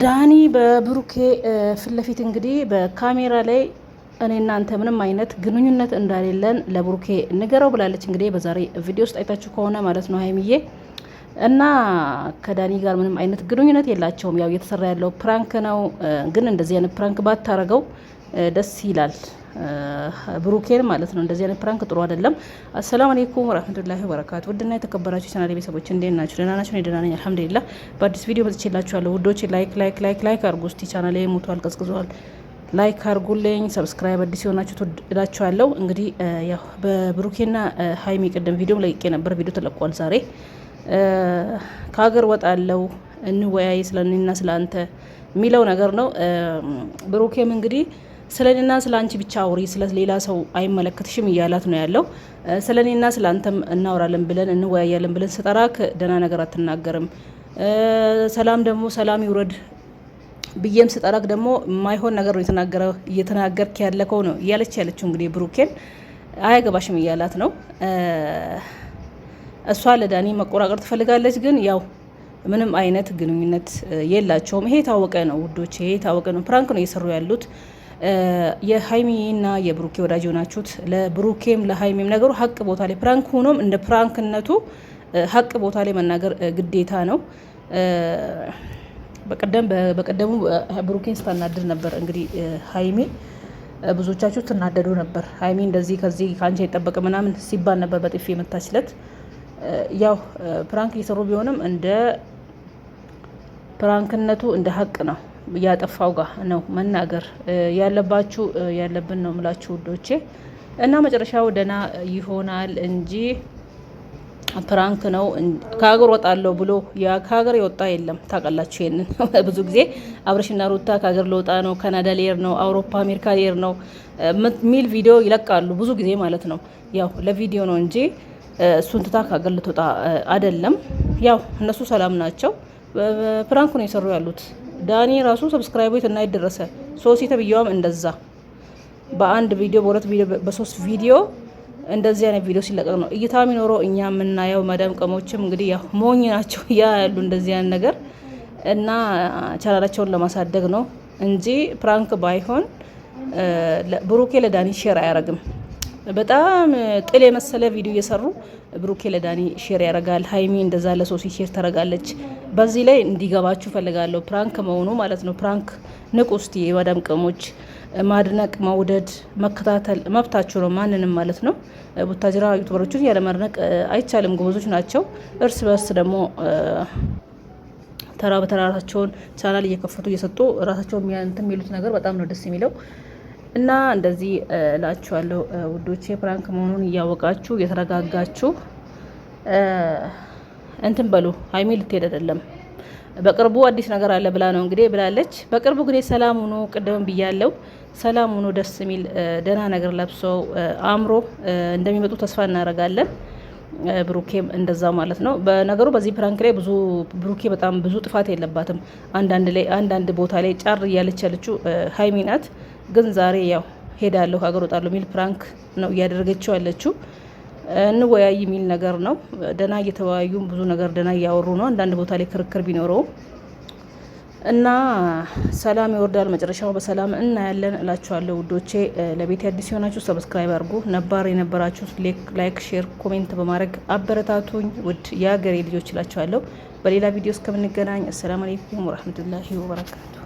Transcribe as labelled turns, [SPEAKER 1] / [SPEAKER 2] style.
[SPEAKER 1] ዳኒ በብሩኬ ፊት ለፊት እንግዲህ በካሜራ ላይ እኔ እናንተ ምንም አይነት ግንኙነት እንዳሌለን ለብሩኬ ንገረው ብላለች። እንግዲህ በዛሬ ቪዲዮ ውስጥ አይታችሁ ከሆነ ማለት ነው ሀይሚዬ እና ከዳኒ ጋር ምንም አይነት ግንኙነት የላቸውም። ያው እየተሰራ ያለው ፕራንክ ነው። ግን እንደዚህ አይነት ፕራንክ ባታረገው ደስ ይላል ብሩኬን ማለት ነው። እንደዚህ አይነት ፕራንክ ጥሩ አይደለም። አሰላሙ አለይኩም ወራህመቱላሂ ወበረካቱ። ውድና የተከበራችሁ ቻናሌ ቤተሰቦች እንዴት ናችሁ? ደህና ናችሁ? እኔ ደህና ነኝ አልሐምዱሊላህ። በአዲስ ቪዲዮ መጥቼላችኋለሁ ውዶች። ላይክ አርጉ እስቲ። ቻናሌ ሞቷል፣ ቀዝቅዟል። ላይክ አርጉልኝ፣ ሰብስክራይብ አዲስ የሆናችሁ ትወዳችኋለሁ። እንግዲህ ያው በብሩኬና ሀይሚ ቅድም ቪዲዮ ለቅቄ ነበር። ቪዲዮ ተለቋል ዛሬ። ከሀገር ወጣለው እንወያይ ስለኔና ስለአንተ የሚለው ነገር ነው። ብሩኬም እንግዲህ ስለኔና ስለ አንቺ ብቻ አውሪ፣ ስለ ሌላ ሰው አይመለከትሽም እያላት ነው ያለው። ስለኔና ስለ አንተም እናወራለን ብለን እንወያያለን ብለን ስጠራክ ደህና ነገር አትናገርም። ሰላም ደግሞ ሰላም ይውረድ ብዬም ስጠራክ ደግሞ የማይሆን ነገር ነው እየተናገርክ ያለከው ነው እያለች ያለችው። እንግዲህ ብሩኬን አያገባሽም እያላት ነው። እሷ ለዳኒ መቆራቀር ትፈልጋለች፣ ግን ያው ምንም አይነት ግንኙነት የላቸውም። ይሄ የታወቀ ነው ውዶች፣ ይሄ የታወቀ ነው። ፕራንክ ነው እየሰሩ ያሉት። የሀይሚና የብሩኬ ወዳጅ ሆናችሁት ለብሩኬም ለሀይሚም ነገሩ ሀቅ ቦታ ላይ ፕራንክ ሆኖም እንደ ፕራንክነቱ ሀቅ ቦታ ላይ መናገር ግዴታ ነው። በቀደሙ ብሩኬን ስታናድር ነበር። እንግዲህ ሀይሚ ብዙዎቻችሁ ትናደዱ ነበር። ሀይሚ እንደዚህ ከዚህ ከአንቺ አይጠበቅ ምናምን ሲባል ነበር በጥፊ የመታችለት። ያው ፕራንክ እየሰሩ ቢሆንም እንደ ፕራንክነቱ እንደ ሀቅ ነው። ያጠፋው ጋር ነው መናገር ያለባችሁ ያለብን ነው ምላችሁ ውዶቼ። እና መጨረሻው ደህና ይሆናል እንጂ ፕራንክ ነው። ከሀገር ወጣለሁ ብሎ ከሀገር የወጣ የለም። ታውቃላችሁ ይሄንን ብዙ ጊዜ አብረሽና ሩታ ከሀገር ልወጣ ነው፣ ካናዳ ልሄድ ነው፣ አውሮፓ አሜሪካ ልሄድ ነው ሚል ቪዲዮ ይለቃሉ ብዙ ጊዜ ማለት ነው። ያው ለቪዲዮ ነው እንጂ እሱን ትታ ከሀገር ልትወጣ አይደለም። ያው እነሱ ሰላም ናቸው። ፕራንክ ነው የሰሩ ያሉት። ዳኒ ራሱ ሰብስክራይቡ የትና ይደረሰ ሶሲ ተብያዋም እንደዛ በአንድ ቪዲዮ በሁለት ቪዲዮ በሶስት ቪዲዮ እንደዚህ አይነት ቪዲዮ ሲለቀቅ ነው እይታ የሚኖረው። እኛ የምናየው መዳም ቀሞችም እንግዲህ ያው ሞኝ ናቸው ያሉ እንደዚህ አይነት ነገር እና ቻናላቸውን ለማሳደግ ነው እንጂ ፕራንክ ባይሆን ብሩኬ ለዳኒ ሼር አያረግም። በጣም ጥል የመሰለ ቪዲዮ እየሰሩ ብሩኬ ለዳኒ ሼር ያደርጋል። ሀይሚ እንደዛ ለሶሲ ሼር ታደርጋለች። በዚህ ላይ እንዲገባችሁ ፈልጋለሁ ፕራንክ መሆኑ ማለት ነው። ፕራንክ ንቁ እስቲ የማዳም ቅሞች። ማድነቅ፣ መውደድ፣ መከታተል መብታችሁ ነው ማንንም ማለት ነው። ቡታጅራ ዩቱበሮችን ያለማድነቅ አይቻልም፣ ጎበዞች ናቸው። እርስ በርስ ደግሞ ተራ በተራ ራሳቸውን ቻናል እየከፈቱ እየሰጡ ራሳቸውን የሚሉት ነገር በጣም ነው ደስ የሚለው። እና እንደዚህ እላችኋለሁ ውዶቼ፣ ፕራንክ መሆኑን እያወቃችሁ እየተረጋጋችሁ እንትን በሉ። ሀይሚ ልትሄድ አይደለም፣ በቅርቡ አዲስ ነገር አለ ብላ ነው እንግዲህ ብላለች። በቅርቡ እንግዲህ ሰላም ሆኖ ቅድም ብያለው፣ ሰላም ሆኖ ደስ የሚል ደህና ነገር ለብሰው አምሮ እንደሚመጡ ተስፋ እናደርጋለን። ብሩኬም እንደዛ ማለት ነው። በነገሩ በዚህ ፕራንክ ላይ ብሩኬ በጣም ብዙ ጥፋት የለባትም። አንዳንድ ቦታ ላይ ጫር እያለች ያለችው ሀይሚ ናት። ግን ዛሬ ያው ሄዳለሁ ሀገር ወጣለሁ የሚል ፕራንክ ነው እያደረገችው ያለችው። እንወያይ የሚል ነገር ነው። ደህና እየተወያዩ ብዙ ነገር ደህና እያወሩ ነው። አንዳንድ ቦታ ላይ ክርክር ቢኖረው እና ሰላም ይወርዳል፣ መጨረሻው በሰላም እናያለን እላችኋለሁ ውዶቼ። ለቤት አዲስ የሆናችሁ ሰብስክራይብ አድርጉ፣ ነባር የነበራችሁ ላይክ፣ ሼር፣ ኮሜንት በማድረግ አበረታቱኝ ውድ የሀገሬ ልጆች እላችኋለሁ። በሌላ ቪዲዮ እስከምንገናኝ አሰላሙ አለይኩም ወራህመቱላሂ ወበረካቱ።